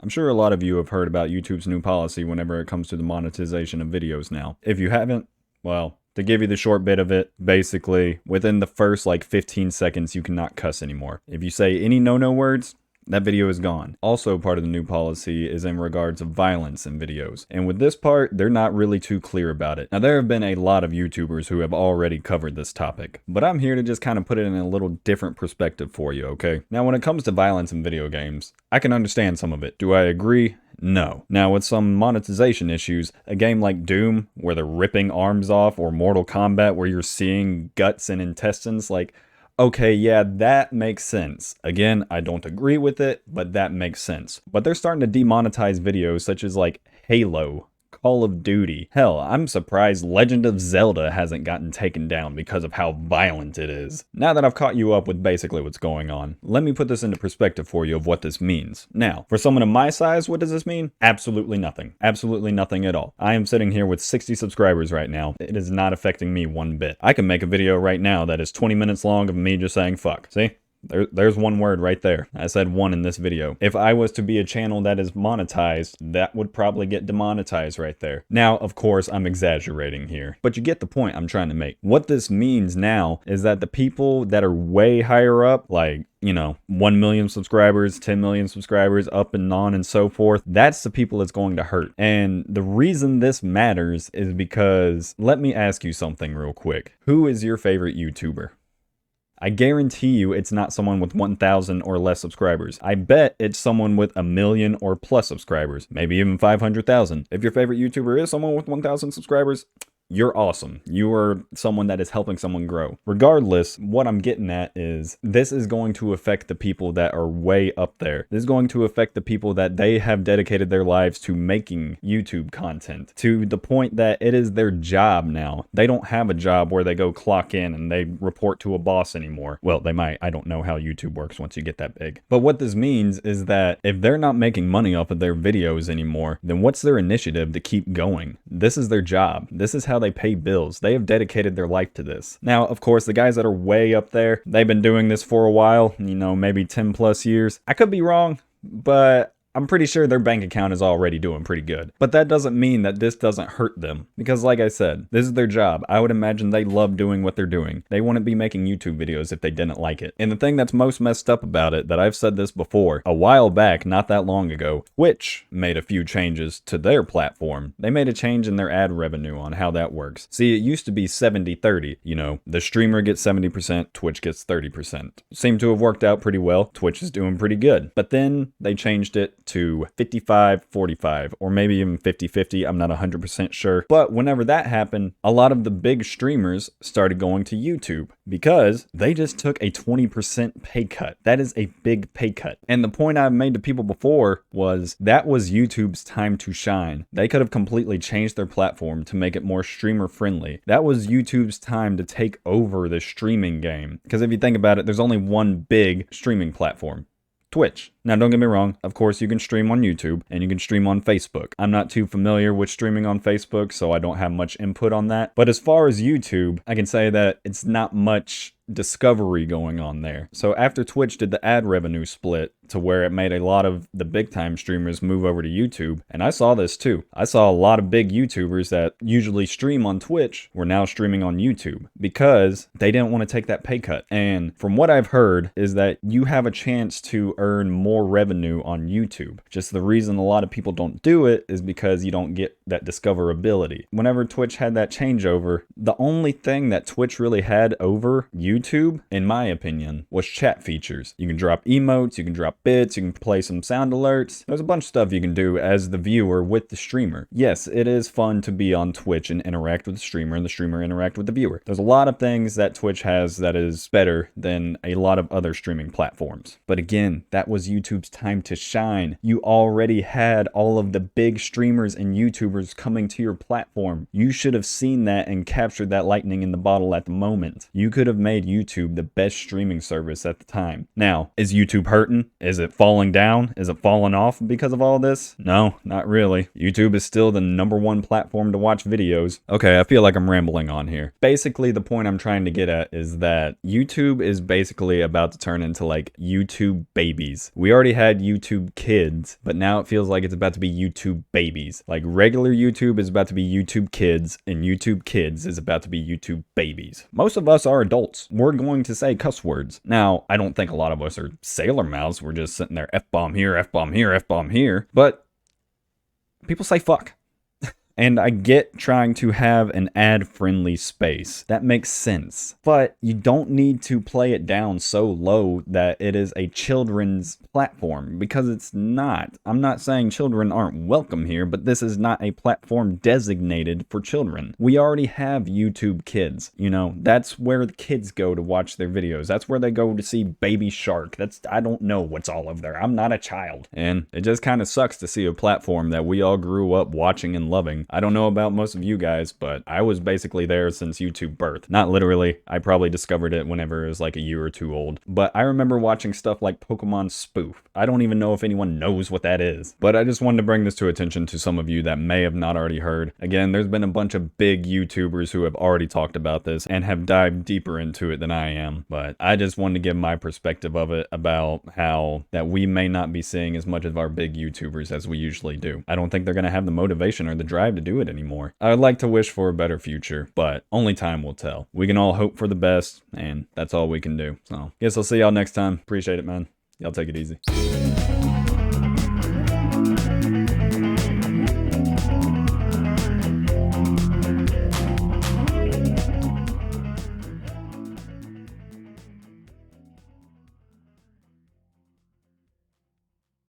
I'm sure a lot of you have heard about YouTube's new policy whenever it comes to the monetization of videos now. If you haven't, well, to give you the short bit of it, basically, within the first like 15 seconds, you cannot cuss anymore. If you say any no-no words, that video is gone. Also, part of the new policy is in regards of violence in videos. And with this part, they're not really too clear about it. Now, there have been a lot of YouTubers who have already covered this topic, but I'm here to just kind of put it in a little different perspective for you, okay? Now, when it comes to violence in video games, I can understand some of it. Do I agree? No. Now, with some monetization issues, a game like Doom, where they're ripping arms off, or Mortal Kombat, where you're seeing guts and intestines, like, okay, yeah, that makes sense. Again, I don't agree with it, but that makes sense. But they're starting to demonetize videos such as like Halo, Call of Duty. Hell, I'm surprised Legend of Zelda hasn't gotten taken down because of how violent it is. Now that I've caught you up with basically what's going on, let me put this into perspective for you of what this means. Now, for someone of my size, what does this mean? Absolutely nothing. Absolutely nothing at all. I am sitting here with 60 subscribers right now. It is not affecting me one bit. I can make a video right now that is 20 minutes long of me just saying fuck. See? There's one word right there. I said one in this video. If I was to be a channel that is monetized, that would probably get demonetized right there. Now, of course, I'm exaggerating here, but you get the point I'm trying to make. What this means now is that the people that are way higher up, like, you know, 1 million subscribers, 10 million subscribers, up and on and so forth, that's the people it's going to hurt. And the reason this matters is because, let me ask you something real quick. Who is your favorite YouTuber? I guarantee you it's not someone with 1,000 or less subscribers. I bet it's someone with 1 million or plus subscribers, maybe even 500,000. If your favorite YouTuber is someone with 1,000 subscribers, you're awesome. You are someone that is helping someone grow. Regardless, what I'm getting at is this is going to affect the people that are way up there. This is going to affect the people that they have dedicated their lives to making YouTube content to the point that it is their job now. They don't have a job where they go clock in and they report to a boss anymore. Well, they might. I don't know how YouTube works once you get that big. But what this means is that if they're not making money off of their videos anymore, then what's their initiative to keep going? This is their job. This is how they pay bills. They have dedicated their life to this. Now, of course, the guys that are way up there, they've been doing this for a while, you know, maybe 10 plus years. I could be wrong, but I'm pretty sure their bank account is already doing pretty good. But that doesn't mean that this doesn't hurt them. Because like I said, this is their job. I would imagine they love doing what they're doing. They wouldn't be making YouTube videos if they didn't like it. And the thing that's most messed up about it, that I've said this before, a while back, not that long ago, Twitch made a few changes to their platform. They made a change in their ad revenue on how that works. See, it used to be 70-30. You know, the streamer gets 70%, Twitch gets 30%. Seemed to have worked out pretty well. Twitch is doing pretty good. But then they changed it to 55-45, or maybe even 50-50. I'm not 100% sure. But whenever that happened, a lot of the big streamers started going to YouTube because they just took a 20% pay cut. That is a big pay cut. And the point I've made to people before was that was YouTube's time to shine. They could have completely changed their platform to make it more streamer friendly. That was YouTube's time to take over the streaming game. Because if you think about it, there's only one big streaming platform: Twitch. Now, don't get me wrong, of course you can stream on YouTube and you can stream on Facebook. I'm not too familiar with streaming on Facebook, so I don't have much input on that. But as far as YouTube, I can say that it's not much discovery going on there. So after Twitch did the ad revenue split to where it made a lot of the big time streamers move over to YouTube, and I saw this too. I saw a lot of big YouTubers that usually stream on Twitch were now streaming on YouTube because they didn't want to take that pay cut. And from what I've heard is that you have a chance to earn more revenue on YouTube. Just the reason a lot of people don't do it is because you don't get that discoverability. Whenever Twitch had that changeover, the only thing that Twitch really had over YouTube, in my opinion, was chat features. You can drop emotes, you can drop bits, you can play some sound alerts. There's a bunch of stuff you can do as the viewer with the streamer. Yes, it is fun to be on Twitch and interact with the streamer and the streamer interact with the viewer. There's a lot of things that Twitch has that is better than a lot of other streaming platforms. But again, that was YouTube's time to shine. You already had all of the big streamers and YouTubers coming to your platform. You should have seen that and captured that lightning in the bottle at the moment. You could have made YouTube the best streaming service at the time. Now, is YouTube hurting? Is it falling down? Is it falling off because of all this? No, not really. YouTube is still the #1 platform to watch videos. Okay, I feel like I'm rambling on here. Basically, the point I'm trying to get at is that YouTube is basically about to turn into like YouTube babies. We We already had YouTube Kids, but now it feels like it's about to be YouTube Babies. Like regular YouTube is about to be YouTube Kids, and YouTube Kids is about to be YouTube Babies. Most of us are adults. We're going to say cuss words. Now, I don't think a lot of us are sailor mouths. We're just sitting there, F-bomb here, F-bomb here, F-bomb here. But people say fuck. And I get trying to have an ad-friendly space. That makes sense. But you don't need to play it down so low that it is a children's platform, because it's not. I'm not saying children aren't welcome here, but this is not a platform designated for children. We already have YouTube Kids. You know, that's where the kids go to watch their videos. That's where they go to see Baby Shark. I don't know what's all over there. I'm not a child. And it just kind of sucks to see a platform that we all grew up watching and loving. I don't know about most of you guys, but I was basically there since YouTube birth. Not literally. I probably discovered it whenever it was like a year or two old. But I remember watching stuff like Pokemon Spoof. I don't even know if anyone knows what that is. But I just wanted to bring this to attention to some of you that may have not already heard. Again, there's been a bunch of big YouTubers who have already talked about this and have dived deeper into it than I am. But I just wanted to give my perspective of it about how that we may not be seeing as much of our big YouTubers as we usually do. I don't think they're going to have the motivation or the drive to do it anymore. I would like to wish for a better future, but only time will tell. We can all hope for the best, and that's all we can do. So, guess I'll see y'all next time. Appreciate it, man. Y'all take it easy.